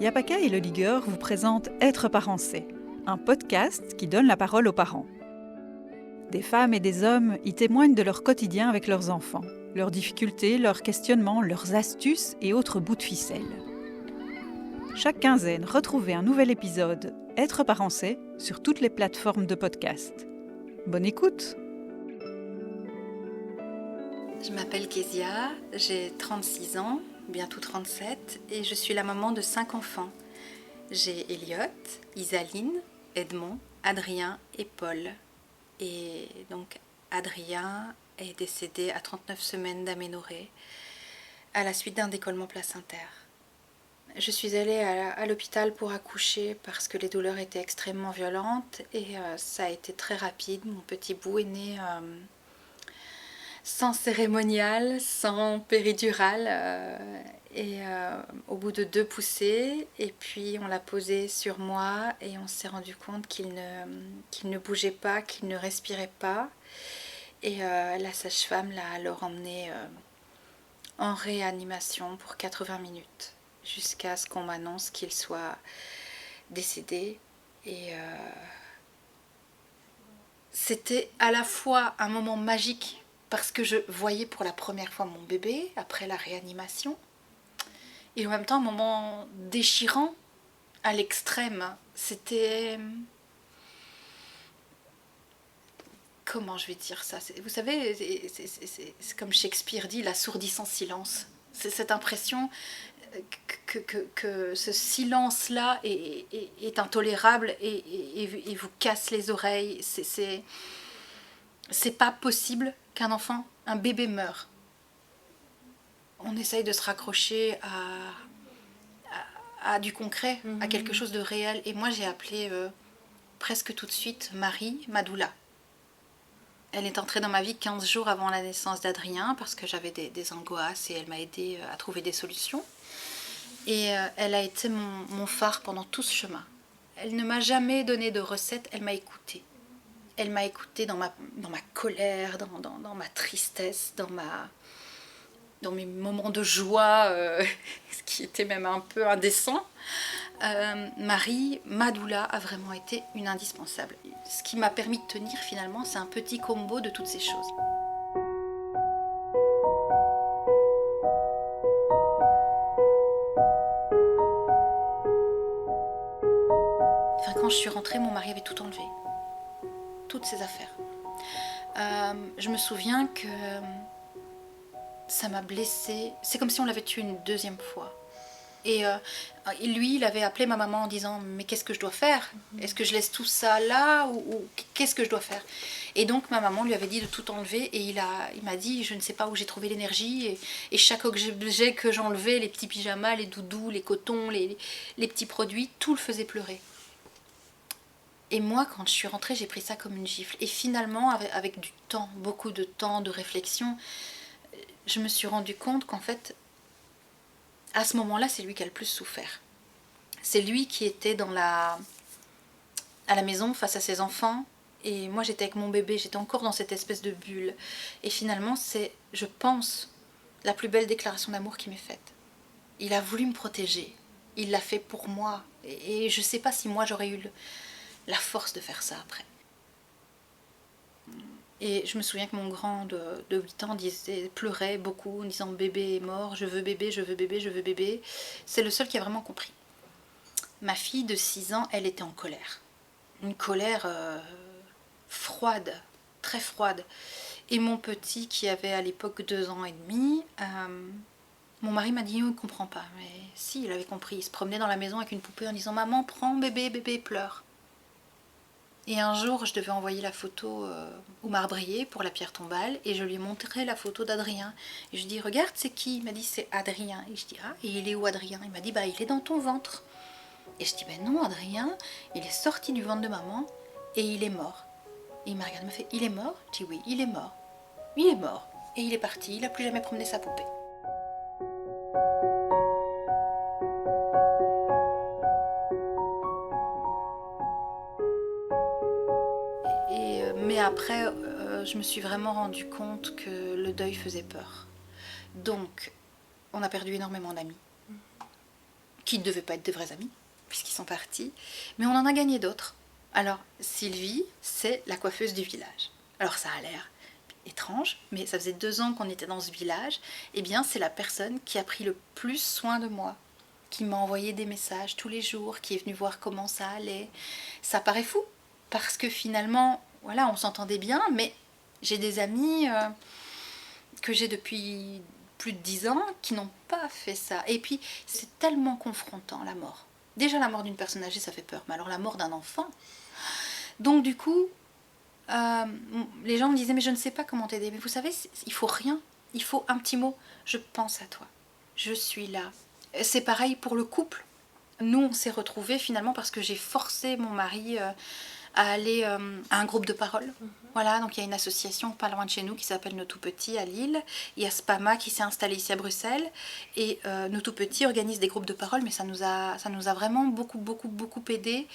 Yapaka et le Ligueur vous présentent Être parentsé, un podcast qui donne la parole aux parents. Des femmes et des hommes y témoignent de leur quotidien avec leurs enfants, leurs difficultés, leurs questionnements, leurs astuces et autres bouts de ficelle. Chaque quinzaine, retrouvez un nouvel épisode Être parentsé sur toutes les plateformes de podcast. Bonne écoute! Je m'appelle Kezia, j'ai 36 ans, bientôt 37, et je suis la maman de 5 enfants. J'ai Elliot, Isaline, Edmond, Adrien et Paul. Et donc Adrien est décédé à 39 semaines d'aménorrhée à la suite d'un décollement placentaire. Je suis allée à l'hôpital pour accoucher parce que les douleurs étaient extrêmement violentes et ça a été très rapide. Mon petit bout est né sans cérémonial, sans péridurale au bout de 2 poussées. Et puis on l'a posé sur moi et on s'est rendu compte qu'il ne bougeait pas, qu'il ne respirait pas. Et la sage-femme l'a alors emmené en réanimation pour 80 minutes. Jusqu'à ce qu'on m'annonce qu'il soit décédé. Et c'était à la fois un moment magique parce que je voyais pour la première fois mon bébé après la réanimation, et en même temps un moment déchirant à l'extrême. C'était... Comment je vais dire ça ? Vous savez, c'est comme Shakespeare dit, l'assourdissant silence. C'est cette impression que ce silence-là est intolérable et vous casse les oreilles. C'est pas possible qu'un enfant, un bébé meure. On essaye de se raccrocher à du concret, à quelque chose de réel. Et moi, j'ai appelé presque tout de suite Marie, ma doula. Elle est entrée dans ma vie 15 jours avant la naissance d'Adrien parce que j'avais des angoisses et elle m'a aidée à trouver des solutions. Et elle a été mon phare pendant tout ce chemin. Elle ne m'a jamais donné de recette, elle m'a écoutée. Elle m'a écoutée dans ma colère, dans ma tristesse, dans mes moments de joie, ce qui était même un peu indécent. Marie, ma doula, a vraiment été une indispensable. Ce qui m'a permis de tenir finalement, c'est un petit combo de toutes ces choses. Enfin, quand je suis rentrée, mon mari avait tout enlevé. Toutes ses affaires. Je me souviens que ça m'a blessée. C'est comme si on l'avait tué une deuxième fois. Et lui, il avait appelé ma maman en disant « Mais qu'est-ce que je dois faire ? Est-ce que je laisse tout ça là ou qu'est-ce que je dois faire ?» Et donc ma maman lui avait dit de tout enlever et il m'a dit « Je ne sais pas où j'ai trouvé l'énergie. » Et chaque objet que j'enlevais, les petits pyjamas, les doudous, les cotons, les petits produits, tout le faisait pleurer. Et moi, quand je suis rentrée, j'ai pris ça comme une gifle. Et finalement, avec du temps, beaucoup de temps, de réflexion, je me suis rendu compte qu'en fait, à ce moment-là, c'est lui qui a le plus souffert. C'est lui qui était à la maison face à ses enfants. Et moi, j'étais avec mon bébé, j'étais encore dans cette espèce de bulle. Et finalement, c'est, je pense, la plus belle déclaration d'amour qui m'ait faite. Il a voulu me protéger. Il l'a fait pour moi. Et je ne sais pas si moi, j'aurais eu la force de faire ça après. Et je me souviens que mon grand de 8 ans pleurait beaucoup en disant « Bébé est mort, je veux bébé, je veux bébé, je veux bébé ». C'est le seul qui a vraiment compris. Ma fille de 6 ans, elle était en colère. Une colère froide, très froide. Et mon petit, qui avait à l'époque 2 ans et demi, mon mari m'a dit « Oh, il ne comprend pas ». Mais si, il avait compris. Il se promenait dans la maison avec une poupée en disant « Maman, prends bébé, bébé pleure ». Et un jour, je devais envoyer la photo au marbrier pour la pierre tombale et je lui ai montré la photo d'Adrien. Et je lui ai dit, regarde, c'est qui ? Il m'a dit, c'est Adrien. Et je dis, ah, et il est où Adrien ? Il m'a dit, bah, il est dans ton ventre. Et je dis, ben non, Adrien, il est sorti du ventre de maman et il est mort. Et il m'a regardé, il m'a fait, il est mort ? Je dis, oui, il est mort. Il est mort. Et il est parti, il n'a plus jamais promené sa poupée. Mais après, je me suis vraiment rendu compte que le deuil faisait peur. Donc, on a perdu énormément d'amis qui ne devaient pas être des vrais amis, puisqu'ils sont partis, mais on en a gagné d'autres. Alors, Sylvie, c'est la coiffeuse du village. Alors, ça a l'air étrange, mais ça faisait 2 ans qu'on était dans ce village. Eh bien, c'est la personne qui a pris le plus soin de moi, qui m'a envoyé des messages tous les jours, qui est venue voir comment ça allait. Ça paraît fou, parce que finalement, voilà, on s'entendait bien, mais j'ai des amis que j'ai depuis plus de 10 ans qui n'ont pas fait ça. Et puis, c'est tellement confrontant, la mort. Déjà, la mort d'une personne âgée, ça fait peur, mais alors la mort d'un enfant. Donc, du coup, les gens me disaient, mais je ne sais pas comment t'aider. Mais vous savez, il faut rien. Il faut un petit mot. Je pense à toi. Je suis là. C'est pareil pour le couple. Nous, on s'est retrouvés finalement parce que j'ai forcé mon mari à aller à un groupe de parole. Voilà, donc il y a une association pas loin de chez nous qui s'appelle Nos Tout Petits à Lille. Il y a Spama qui s'est installé ici à Bruxelles. Et Nos Tout Petits organise des groupes de parole, mais ça nous a vraiment beaucoup aidé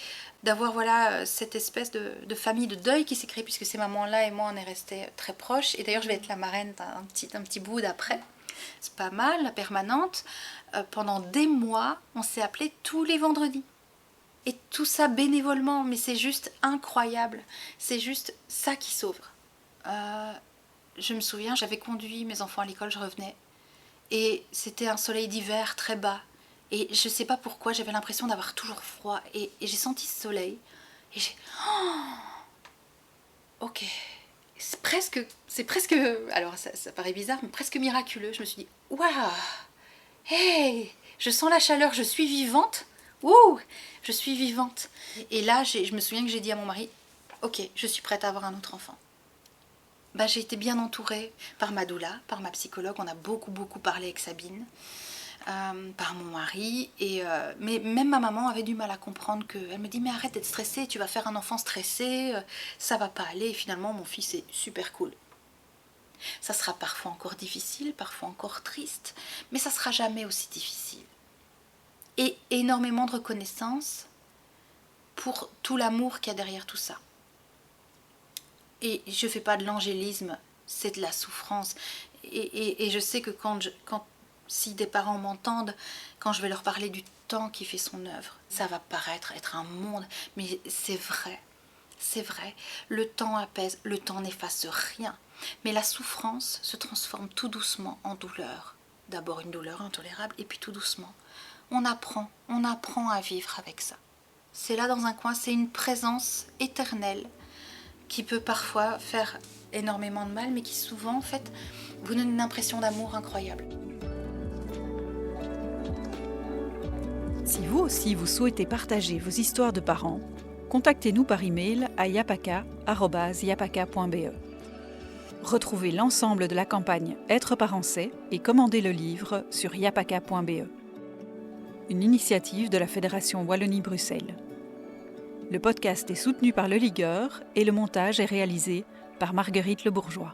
d'avoir voilà, cette espèce de famille de deuil qui s'est créée, puisque ces mamans-là et moi, on est restés très proches. Et d'ailleurs, je vais être la marraine d'un petit bout d'après. C'est pas mal, la permanente. Pendant des mois, on s'est appelés tous les vendredis. Et tout ça bénévolement, mais c'est juste incroyable. C'est juste ça qui sauve. Je me souviens, j'avais conduit mes enfants à l'école, je revenais. Et c'était un soleil d'hiver très bas. Et je ne sais pas pourquoi, j'avais l'impression d'avoir toujours froid. Et j'ai senti ce soleil. Et j'ai... Oh, ok. C'est presque... Alors ça paraît bizarre, mais presque miraculeux. Je me suis dit, waouh, hey, je sens la chaleur, je suis vivante. Ouh, je suis vivante. Et là, je me souviens que j'ai dit à mon mari, ok, je suis prête à avoir un autre enfant. Bah, j'ai été bien entourée par ma doula, par ma psychologue. On a beaucoup parlé avec Sabine, par mon mari. Mais même ma maman avait du mal à comprendre que... Elle me dit, mais arrête d'être stressée, tu vas faire un enfant stressé, ça va pas aller. Et finalement, mon fils est super cool. Ça sera parfois encore difficile, parfois encore triste, mais ça sera jamais aussi difficile. Et énormément de reconnaissance pour tout l'amour qu'il y a derrière tout ça. Et je ne fais pas de l'angélisme, c'est de la souffrance. Et je sais que si des parents m'entendent, quand je vais leur parler du temps qui fait son œuvre, ça va paraître être un monde, mais c'est vrai. C'est vrai, le temps apaise, le temps n'efface rien. Mais la souffrance se transforme tout doucement en douleur. D'abord une douleur intolérable, et puis tout doucement. On apprend à vivre avec ça. C'est là dans un coin, c'est une présence éternelle qui peut parfois faire énormément de mal, mais qui souvent, en fait, vous donne une impression d'amour incroyable. Si vous aussi vous souhaitez partager vos histoires de parents, contactez-nous par email à yapaka@yapaka.be. Retrouvez l'ensemble de la campagne Être parent c'est et commandez le livre sur yapaka.be. Une initiative de la Fédération Wallonie-Bruxelles. Le podcast est soutenu par Le Ligueur et le montage est réalisé par Marguerite Le Bourgeois.